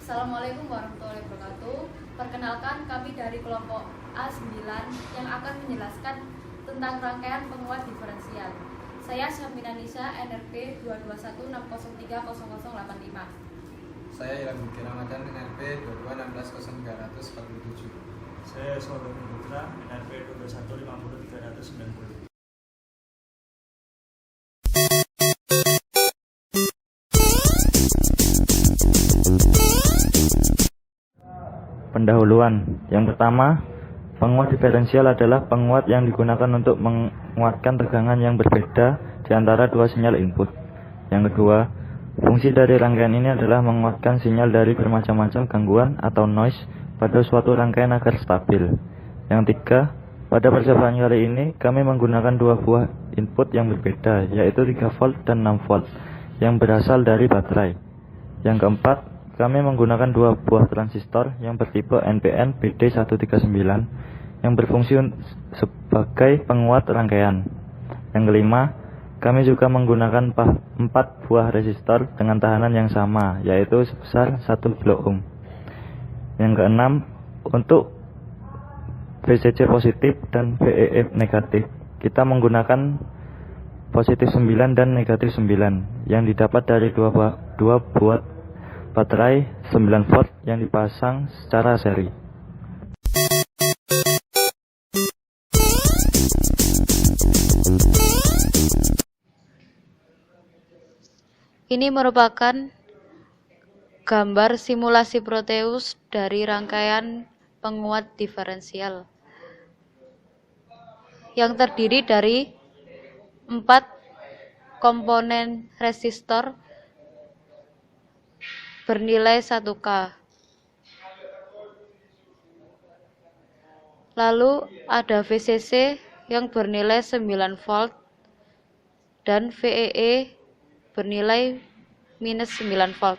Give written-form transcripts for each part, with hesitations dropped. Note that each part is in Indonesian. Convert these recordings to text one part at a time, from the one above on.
Assalamualaikum warahmatullahi wabarakatuh. Perkenalkan, kami dari kelompok A9 yang akan menjelaskan tentang rangkaian penguat diferensial. Saya Syamina Nisa, NRP 22160300085. Saya Ilham Budi Ramadan, NRP 226600347. Saya Sobat Putra, NRP 2150390. Pendahuluan. Yang pertama, penguat diferensial adalah penguat yang digunakan untuk menguatkan tegangan yang berbeda di antara dua sinyal input. Yang kedua, fungsi dari rangkaian ini adalah menguatkan sinyal dari bermacam-macam gangguan atau noise pada suatu rangkaian agar stabil. Yang ketiga, pada percobaan kali ini kami menggunakan dua buah input yang berbeda, yaitu 3 volt dan 6 volt yang berasal dari baterai. Yang keempat, kami menggunakan dua buah transistor yang bertipe NPN BD139 yang berfungsi sebagai penguat rangkaian. Yang kelima, kami juga menggunakan 4 buah resistor dengan tahanan yang sama, yaitu sebesar 1 kilo ohm. Yang keenam, untuk VCC positif dan VEE negatif, kita menggunakan positif 9 dan negatif 9 yang didapat dari dua buah baterai 9 volt yang dipasang secara seri. Ini merupakan gambar simulasi Proteus dari rangkaian penguat diferensial yang terdiri dari 4 komponen resistor bernilai 1K. Lalu ada VCC yang bernilai 9 volt dan VEE bernilai minus 9 volt.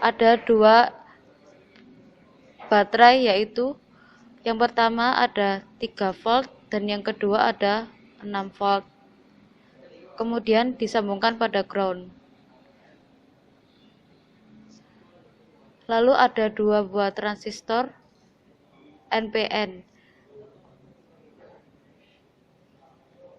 Ada 2 baterai, yaitu yang pertama ada 3 volt dan yang kedua ada 6 volt. Kemudian disambungkan pada ground. Lalu ada 2 buah transistor NPN,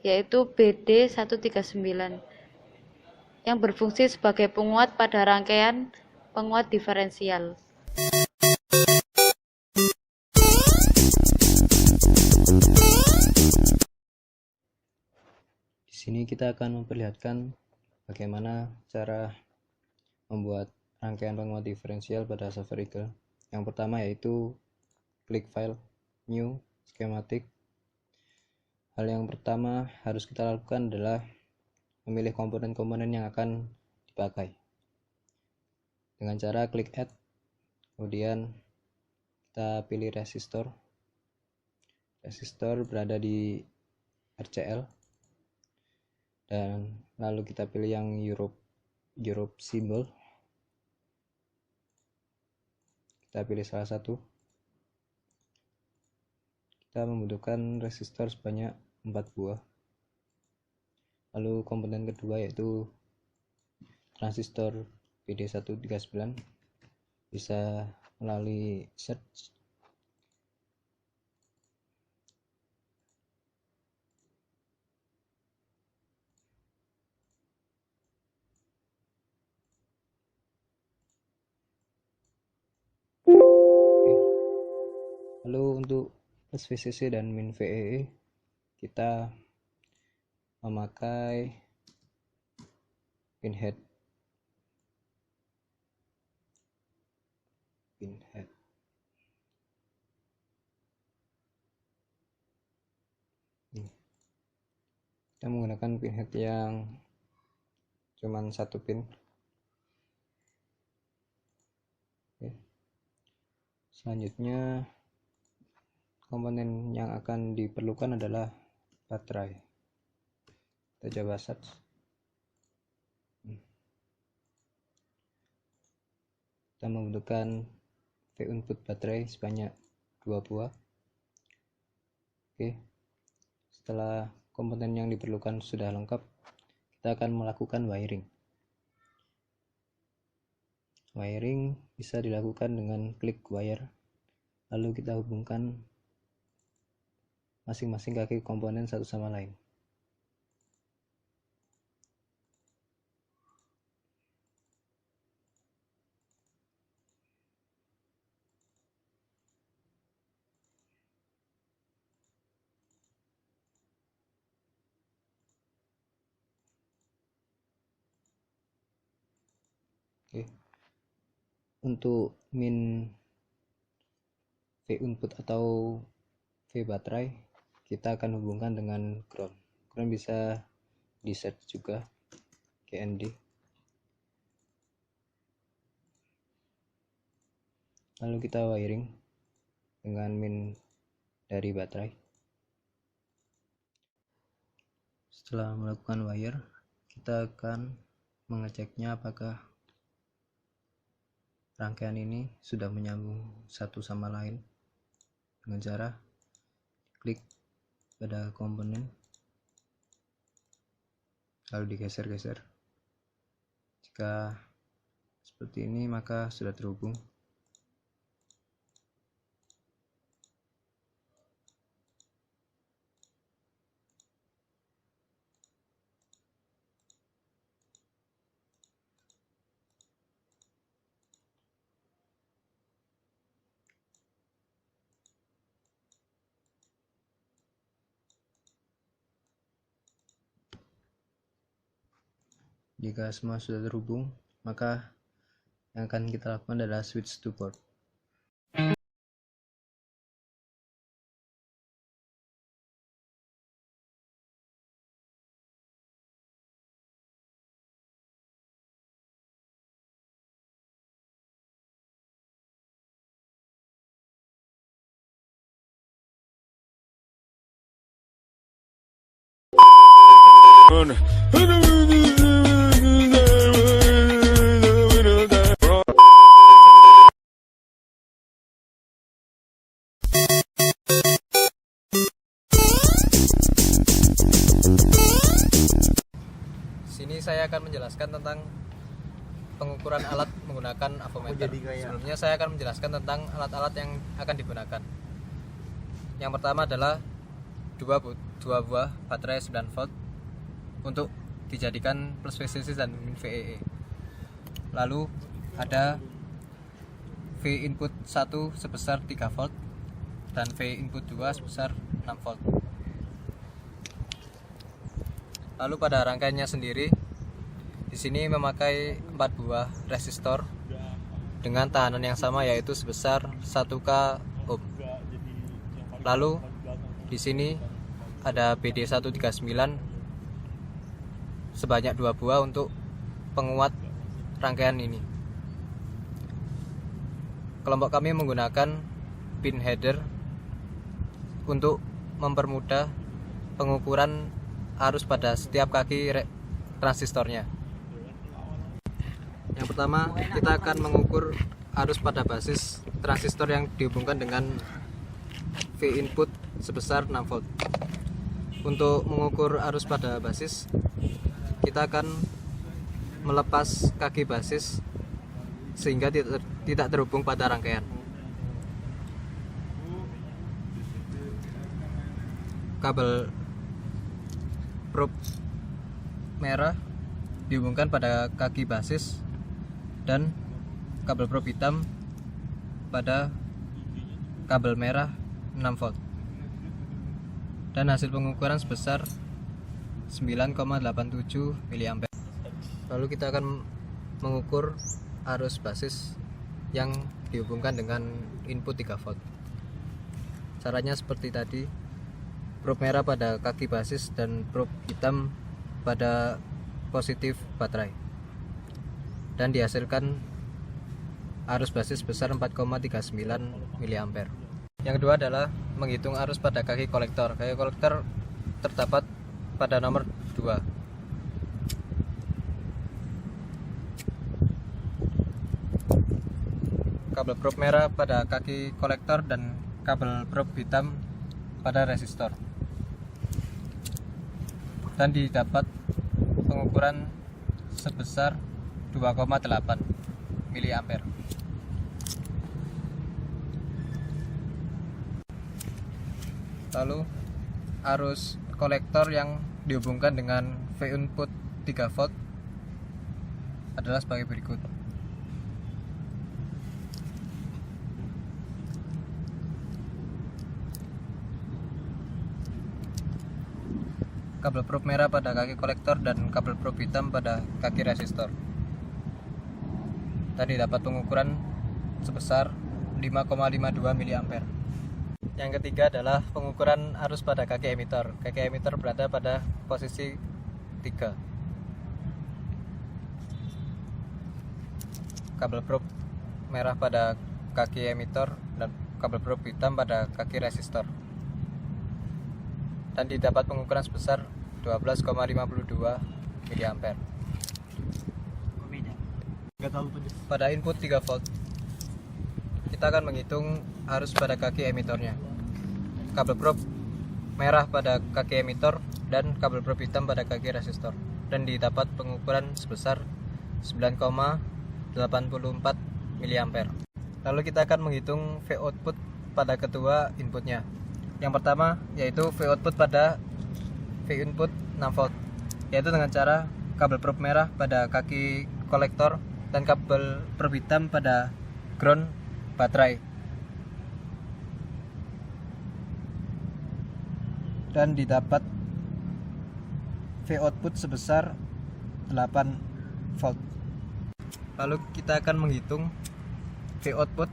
yaitu BD139 yang berfungsi sebagai penguat pada rangkaian penguat diferensial. Di sini kita akan memperlihatkan bagaimana cara membuat rangkaian penguat diferensial pada Software Eagle. Yang pertama yaitu klik file, new, schematic. Hal yang pertama harus kita lakukan adalah memilih komponen-komponen yang akan dipakai dengan cara klik add, kemudian kita pilih resistor berada di RCL, dan lalu kita pilih yang Europe symbol. Kita pilih salah satu. Kita membutuhkan resistor sebanyak 4 buah. Lalu komponen kedua yaitu transistor BD139, bisa melalui search. Lalu untuk plus VCC dan min VEE kita memakai pinhead. Kita menggunakan pinhead yang cuman 1 pin. Oke. Selanjutnya komponen yang akan diperlukan adalah baterai. Kita coba search. Kita membutuhkan V input baterai sebanyak 2 buah. Oke. Setelah komponen yang diperlukan sudah lengkap, kita akan melakukan wiring. Wiring bisa dilakukan dengan klik wire, lalu kita hubungkan masing-masing kaki komponen satu sama lain. Oke. Untuk min V input atau V baterai, kita akan hubungkan dengan ground. Ground bisa di set juga GND. Lalu kita wiring dengan min dari baterai. Setelah melakukan wire, kita akan mengeceknya apakah rangkaian ini sudah menyambung satu sama lain dengan cara klik pada komponen lalu digeser-geser. Jika seperti ini maka sudah terhubung. Jika semua sudah terhubung, maka yang akan kita lakukan adalah switch to port. Sini saya akan menjelaskan tentang pengukuran alat menggunakan avometer. Sebelumnya saya akan menjelaskan tentang alat-alat yang akan digunakan. Yang pertama adalah dua buah baterai 9 volt untuk dijadikan plus VCC dan min VEE. Lalu ada V input 1 sebesar 3 volt dan V input 2 sebesar 6 volt. Lalu pada rangkaiannya sendiri, di sini memakai 4 buah resistor dengan tahanan yang sama yaitu sebesar 1K ohm. Lalu di sini ada BD139 sebanyak 2 buah untuk penguat rangkaian ini. Kelompok kami menggunakan pin header untuk mempermudah pengukuran arus pada setiap kaki transistornya. Yang pertama, kita akan mengukur arus pada basis transistor yang dihubungkan dengan V input sebesar 6 volt. Untuk mengukur arus pada basis, kita akan melepas kaki basis sehingga tidak terhubung pada rangkaian. Kabel probe merah dihubungkan pada kaki basis dan kabel probe hitam pada kabel merah 6 volt. Dan hasil pengukuran sebesar 9,87 mA. Lalu kita akan mengukur arus basis yang dihubungkan dengan input 3 volt. Caranya seperti tadi. Probe merah pada kaki basis dan probe hitam pada positif baterai, dan dihasilkan arus basis sebesar 4,39 mA. Yang kedua adalah menghitung arus pada kaki kolektor. Kaki kolektor terdapat pada nomor 2. Kabel probe merah pada kaki kolektor dan kabel probe hitam pada resistor. Dan didapat pengukuran sebesar 2,8. mA. Lalu arus kolektor yang dihubungkan dengan V input 3 volt adalah sebagai berikut. Kabel probe merah pada kaki kolektor dan kabel probe hitam pada kaki resistor. Tadi dapat pengukuran sebesar 5,52 mA. Yang ketiga adalah pengukuran arus pada kaki emitor. Kaki emitor berada pada posisi 3. Kabel probe merah pada kaki emitor dan kabel probe hitam pada kaki resistor. Dan didapat pengukuran sebesar 12,52 mA. Pada input 3 volt, kita akan menghitung arus pada kaki emitornya. Kabel probe merah pada kaki emitor dan kabel probe hitam pada kaki resistor, dan didapat pengukuran sebesar 9,84 mA. Lalu kita akan menghitung V output pada kedua inputnya. Yang pertama yaitu V output pada V input 6 volt, yaitu dengan cara kabel probe merah pada kaki kolektor dan kabel probe hitam pada ground baterai, dan didapat V output sebesar 8 volt. Lalu kita akan menghitung V output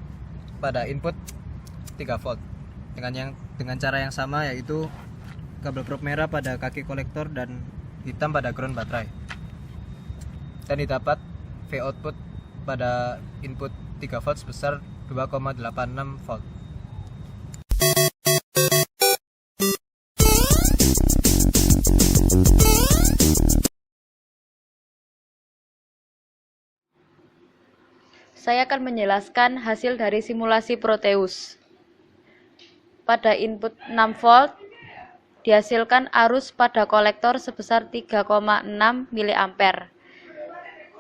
pada input 3 volt dengan cara yang sama, yaitu kabel probe merah pada kaki kolektor dan hitam pada ground baterai, dan didapat V output pada input 3 volt sebesar 2,86 volt. Saya akan menjelaskan hasil dari simulasi Proteus. Pada input 6 volt, dihasilkan arus pada kolektor sebesar 3,6 mA.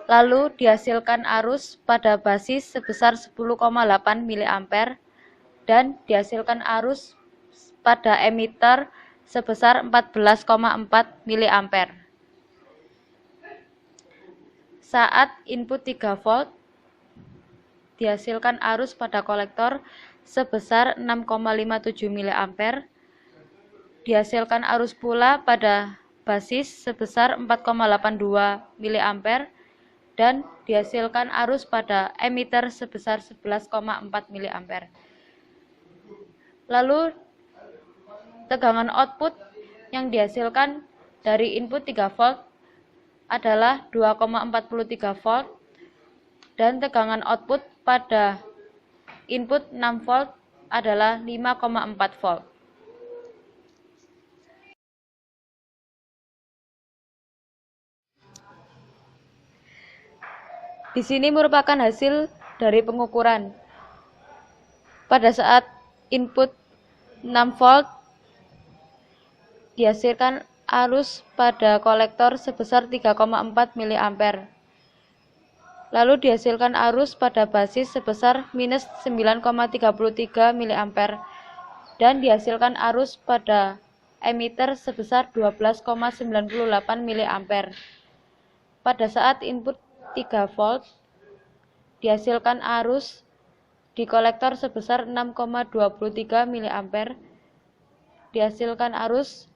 Lalu dihasilkan arus pada basis sebesar 10,8 mA dan dihasilkan arus pada emitter sebesar 14,4 mA. Saat input 3 volt, dihasilkan arus pada kolektor sebesar 6,57 mA. Dihasilkan arus pula pada basis sebesar 4,82 mA dan dihasilkan arus pada emitter sebesar 11,4 mA. Lalu tegangan output yang dihasilkan dari input 3 volt adalah 2,43 volt dan tegangan output pada input 6 volt adalah 5,4 volt. Di sini merupakan hasil dari pengukuran. Pada saat input 6 volt dihasilkan arus pada kolektor sebesar 3,4 mA. Lalu dihasilkan arus pada basis sebesar minus 9,33 mA dan dihasilkan arus pada emitter sebesar 12,98 mA. Pada saat input 3 volt dihasilkan arus di kolektor sebesar 6,23 mA, dihasilkan arus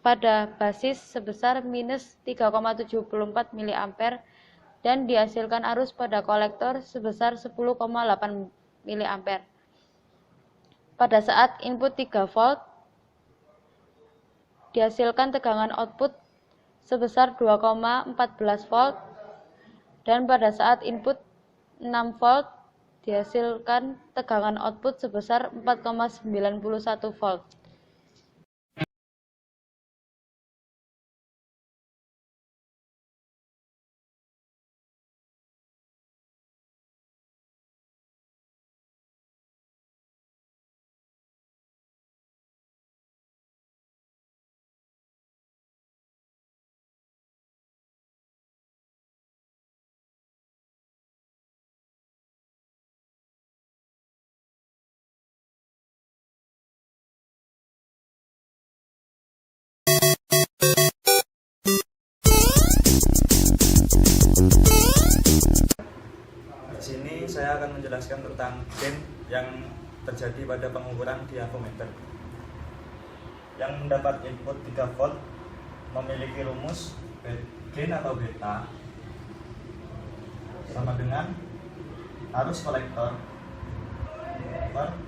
pada basis sebesar minus 3,74 mA dan dihasilkan arus pada kolektor sebesar 10,8 mA. Pada saat input 3 volt dihasilkan tegangan output sebesar 2,14 volt dan pada saat input 6 volt dihasilkan tegangan output sebesar 4,91 volt. saya akan menjelaskan tentang gain yang terjadi pada pengukuran di avometer. Yang mendapat input 3 volt memiliki rumus gain atau beta sama dengan arus kolektor per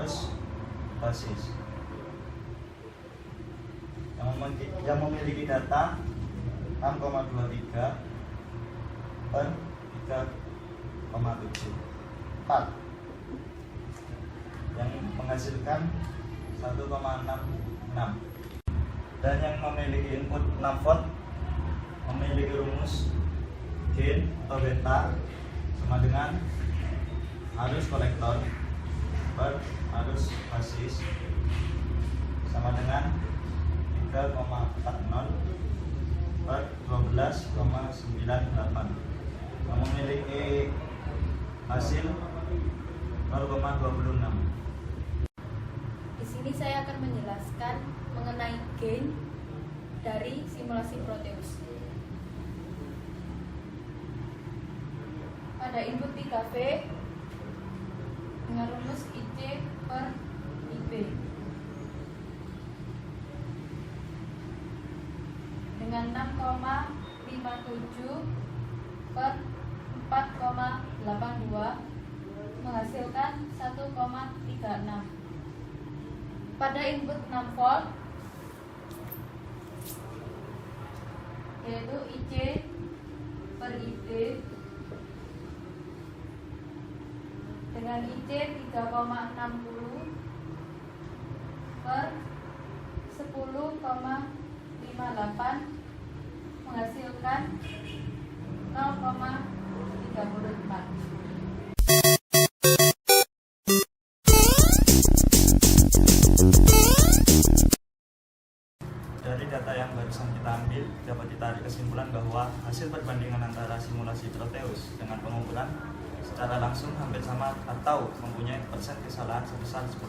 arus basis. Yang memiliki data 6,23 per 3,74, yang menghasilkan 1,66, dan yang memiliki input 6 volt memiliki rumus gain atau beta sama dengan arus kolektor per arus basis sama dengan 3,40 per 12,98, yang memiliki hasil 0,26. Di sini saya akan menjelaskan mengenai gain dari simulasi Proteus. Pada input 3V dengan rumus IC per IB dengan 6,57 per 4,82 menghasilkan 1,36. Pada input 6 volt yaitu IC per IB dengan IC 3,60 per 10,58 menghasilkan 0,34. Dari data yang barusan kita ambil, dapat ditarik kesimpulan bahwa hasil perbandingan antara simulasi Proteus dengan pengukuran secara langsung hampir sama atau mempunyai persen kesalahan sebesar 10%.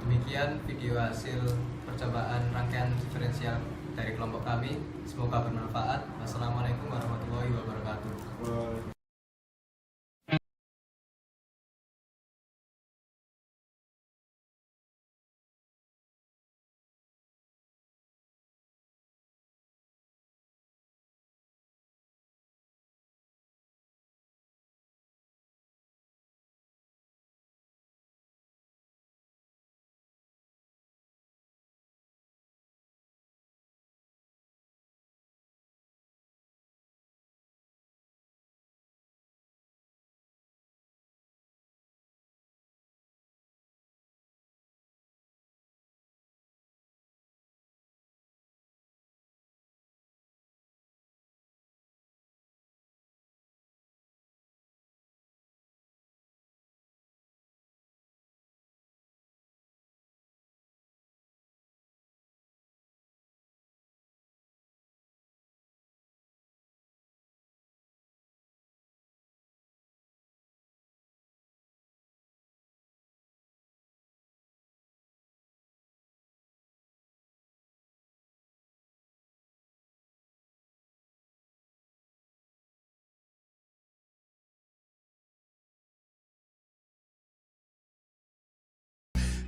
Demikian video hasil percobaan rangkaian diferensial dari kelompok kami. Semoga bermanfaat. Wassalamualaikum warahmatullahi wabarakatuh.